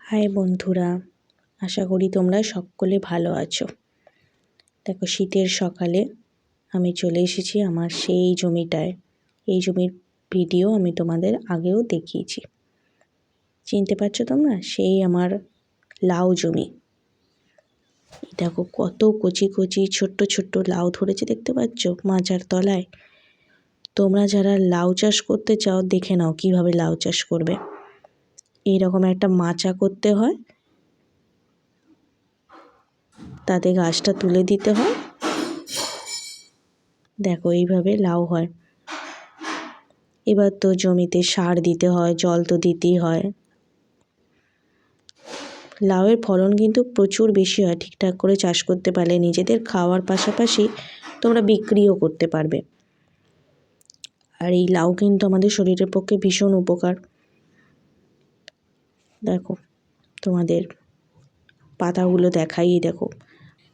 High বন্ধুরা, আশা করি তোমরা সকলে ভালো আছো। দেখো, শীতের সকালে আমি চলে এসেছি আমার সেই জমিটায়। এই জমির ভিডিও আমি তোমাদের আগেও দেখিয়েছি। চিনতে পারছো তোমরা? সেই আমার লাউ জমি। দেখো কত কচি কচি ছোট্ট ছোট্ট লাউ ধরেছে, দেখতে পাচ্ছ মাচার তলায়। তোমরা যারা লাউ চাষ করতে চাও দেখে নাও কিভাবে লাউ চাষ করবে। এইরকম একটা মাচা করতে হয়, তাতে গাছটা তুলে দিতে হয়। দেখো এইভাবে লাউ হয়। এবার তো জমিতে সার দিতে হয়, জল তো দিতেই হয়। লাউয়ের ফলন কিন্তু প্রচুর বেশি হয় ঠিকঠাক করে চাষ করতে পারলে। নিজেদের খাওয়ার পাশাপাশি তোমরা বিক্রিও করতে পারবে। আর এই লাউ কিন্তু আমাদের শরীরের পক্ষে ভীষণ উপকার। দেখো তোমাদের পাতাগুলো দেখাই, দেখো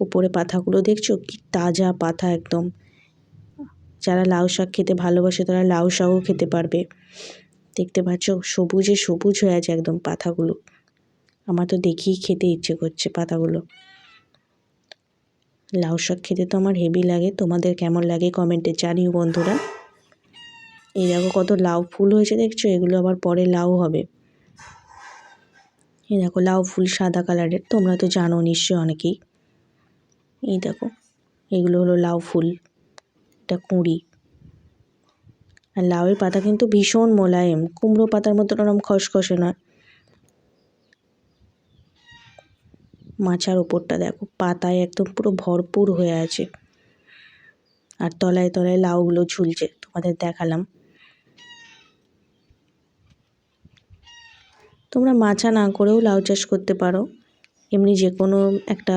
উপরে পাতাগুলো দেখছো কি তাজা পাতা একদম। যারা লাউ শাক খেতে ভালোবাসে তারা লাউ শাকও খেতে পারবে। দেখতে পাচ্ছ সবুজে সবুজ হয়ে আছে একদম পাতাগুলো। আমার তো দেখেই খেতে ইচ্ছে করছে পাতাগুলো। লাউ শাক খেতে তো আমার হেভি লাগে। তোমাদের কেমন লাগে কমেন্টে জানিও বন্ধুরা। এই দেখো কত লাউ ফুল হয়েছে দেখছো, এগুলো আবার পরে লাউ হবে। এই দেখো লাউ ফুল সাদা কালারের, তোমরা তো জানো নিশ্চয়ই অনেকেই। এই দেখো এগুলো হলো লাউ ফুল, এটা কুঁড়ি। আর লাউয়ের পাতা কিন্তু ভীষণ মোলায়েম, কুমড়ো পাতার মতো ওরকম খসখসে নয়। মাচার ওপরটা দেখো পাতায় একদম পুরো ভরপুর হয়ে আছে। আর তলায় তলায় লাউগুলো ঝুলছে, তোমাদের দেখালাম। তোমরা মাচা না করেও লাউ চাষ করতে পারো, এমনি যে কোনো একটা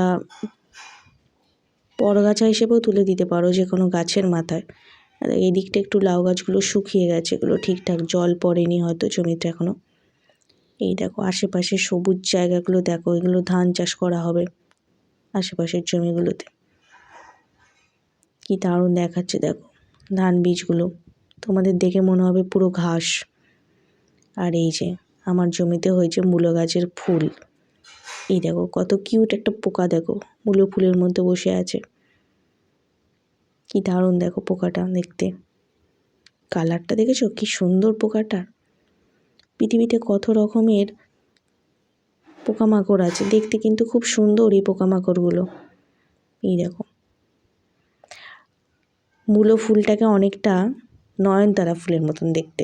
পরগাছা হিসেবেও তুলে দিতে পারো যে কোনো গাছের মাথায়। এই দিকটা একটু লাউ গাছগুলো শুকিয়ে গেছে, এগুলো ঠিকঠাক জল পড়েনি হয়তো জমিতে এখনো। এই দেখো আশেপাশে সবুজ জায়গাগুলো দেখো, এগুলো ধান চাষ করা হবে আশেপাশের জমিগুলোতে। কি দারুণ দেখাচ্ছে দেখো ধান বীজগুলো, তোমাদের দেখে মনে হবে পুরো ঘাস। আর এই যে আমার জমিতে হয়েছে মূলো গাছের ফুল। এই দেখো কত কিউট একটা পোকা, দেখো মূলো ফুলের মধ্যে বসে আছে। কি দারুণ দেখো পোকাটা দেখতে, কালারটা দেখেছো কি সুন্দর পোকাটা। পৃথিবীতে কত রকমের পোকামাকড় আছে, দেখতে কিন্তু খুব সুন্দর এই পোকামাকড়গুলো। এই দেখো মূলো ফুলটাকে অনেকটা নয়নতারা ফুলের মতন দেখতে,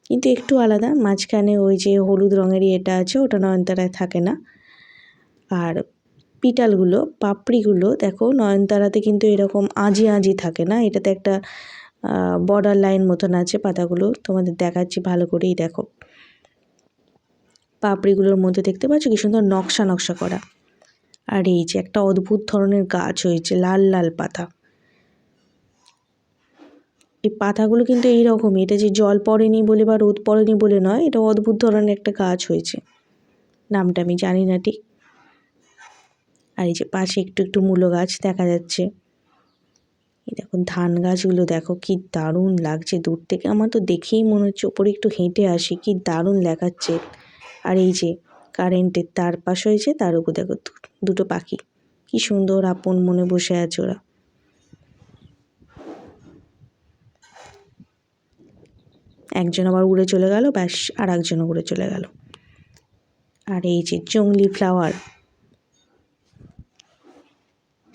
কিন্তু একটু আলাদা। মাঝখানে ওই যে হলুদ রঙেরই এটা আছে, ওটা নয়নতারায় থাকে না। আর পিটালগুলো পাপড়িগুলো দেখো নয়নতারাতে কিন্তু এরকম আঁজি আঁজি থাকে না, এটাতে একটা বর্ডার লাইন মতন আছে পাতাগুলো। তোমাদের দেখাচ্ছি ভালো করেই দেখো, পাপড়িগুলোর মধ্যে দেখতে পাচ্ছ কি সুন্দর নকশা নকশা করা। আর এই যে একটা অদ্ভুত ধরনের গাছ হয়েছে, লাল লাল পাতা। এই পাতাগুলো কিন্তু এইরকমই, এটা যে জল পড়েনি বলে বা রোদ পড়েনি বলে নয়, এটা অদ্ভুত ধরনের একটা গাছ হয়েছে, নামটা আমি জানি না ঠিক। আর এই যে পাশে একটু একটু মূলো গাছ দেখা যাচ্ছে। এই দেখো ধান গাছগুলো দেখো কি দারুণ লাগছে দূর থেকে, আমার তো দেখেই মনে হচ্ছে ওপরে একটু হেঁটে আসি, কি দারুণ দেখাচ্ছে। আর এই যে কারেন্টের তার পাশ হয়েছে, তার উপর দেখো দুটো পাখি কি সুন্দর আপন মনে বসে আছে ওরা। একজন আবার উড়ে চলে গেল, ব্যাস আর একজন উড়ে চলে গেল। আর এই যে জংলি ফ্লাওয়ার,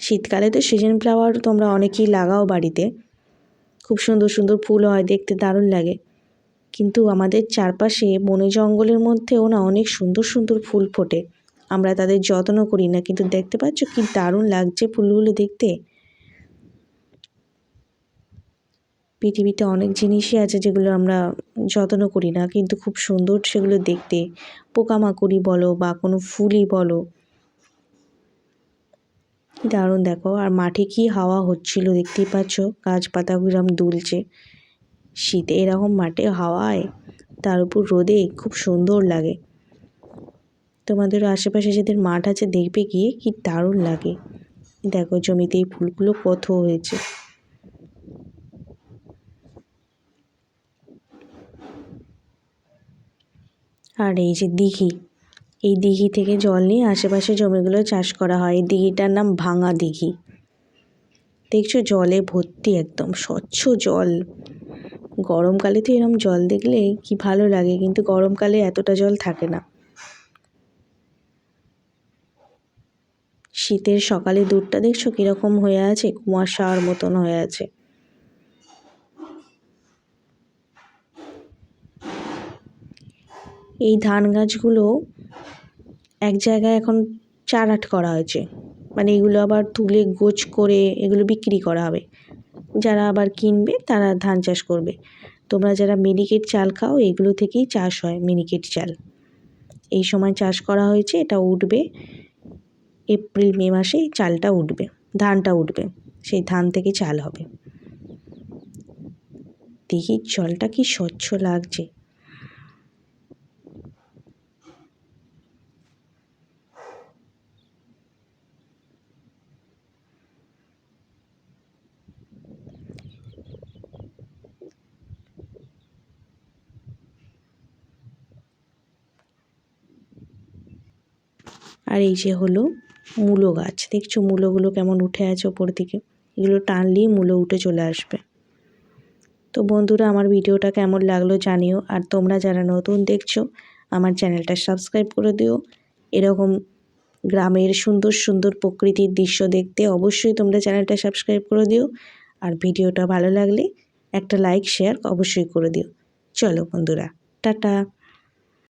শীতকালে তো সিজন ফ্লাওয়ার তোমরা অনেকেই লাগাও বাড়িতে, খুব সুন্দর সুন্দর ফুল হয়, দেখতে দারুণ লাগে। কিন্তু আমাদের চারপাশে বনে জঙ্গলের মধ্যেও না অনেক সুন্দর সুন্দর ফুল ফোটে, আমরা তাদের যত্ন করি না, কিন্তু দেখতে পাচ্ছ কি দারুণ লাগছে ফুলগুলো দেখতে। পৃথিবীতে অনেক জিনিসই আছে যেগুলো আমরা যত্ন করি না, কিন্তু খুব সুন্দর সেগুলো দেখতে। পোকামাকড়ি বলো বা কোনো ফুলই বলো, কি দারুণ দেখো। আর মাঠে কি হাওয়া হচ্ছিল দেখতেই পাচ্ছ, গাছপাতাগুলো দুলছে। শীতে এরকম মাঠে হাওয়ায়, তার উপর রোদে খুব সুন্দর লাগে। তোমাদেরও আশেপাশে যাদের মাঠ আছে দেখবে গিয়ে কি দারুণ লাগে। দেখো জমিতে এই ফুলগুলো কত হয়েছে। আর এই যে দিঘি, এই দিঘি থেকে জল নিয়ে আশেপাশে জমিগুলো চাষ করা হয়। এই দিঘিটার নাম ভাঙা দিঘি। দেখছো জলে ভর্তি, একদম স্বচ্ছ জল। গরমকালে তো এরম জল দেখলে কি ভালো লাগে, কিন্তু গরমকালে এতটা জল থাকে না। শীতের সকালে দূরটা দেখছো কিরকম হয়ে আছে, কুয়াশার মতন হয়ে আছে। এই ধান গাছগুলো এক জায়গায় এখন চারাট করা হয়েছে, মানে এগুলো আবার তুলে গোছ করে এগুলো বিক্রি করা হবে। যারা আবার কিনবে তারা ধান চাষ করবে। তোমরা যারা মিনিকেট চাল খাও, এগুলো থেকেই চাষ হয় মিনিকেট চাল। এই সময় চাষ করা হয়েছে, এটা উঠবে এপ্রিল মে মাসে। চালটা উঠবে, ধানটা উঠবে, সেই ধান থেকে চাল হবে। দিঘির জলটা কি স্বচ্ছ লাগছে। আর এই যে হলো মূলো গাছ, দেখছো মূলোগুলো কেমন উঠে আছে ওপর দিকে। এগুলো টানলেই মূলো উঠে চলে আসবে। তো বন্ধুরা, আমার ভিডিওটা কেমন লাগলো জানিও। আর তোমরা যারা নতুন দেখছো, আমার চ্যানেলটা সাবস্ক্রাইব করে দিও। এরকম গ্রামের সুন্দর সুন্দর প্রকৃতির দৃশ্য দেখতে অবশ্যই তোমরা চ্যানেলটা সাবস্ক্রাইব করে দিও। আর ভিডিওটা ভালো লাগলে একটা লাইক শেয়ার অবশ্যই করে দিও। চলো বন্ধুরা, টাটা।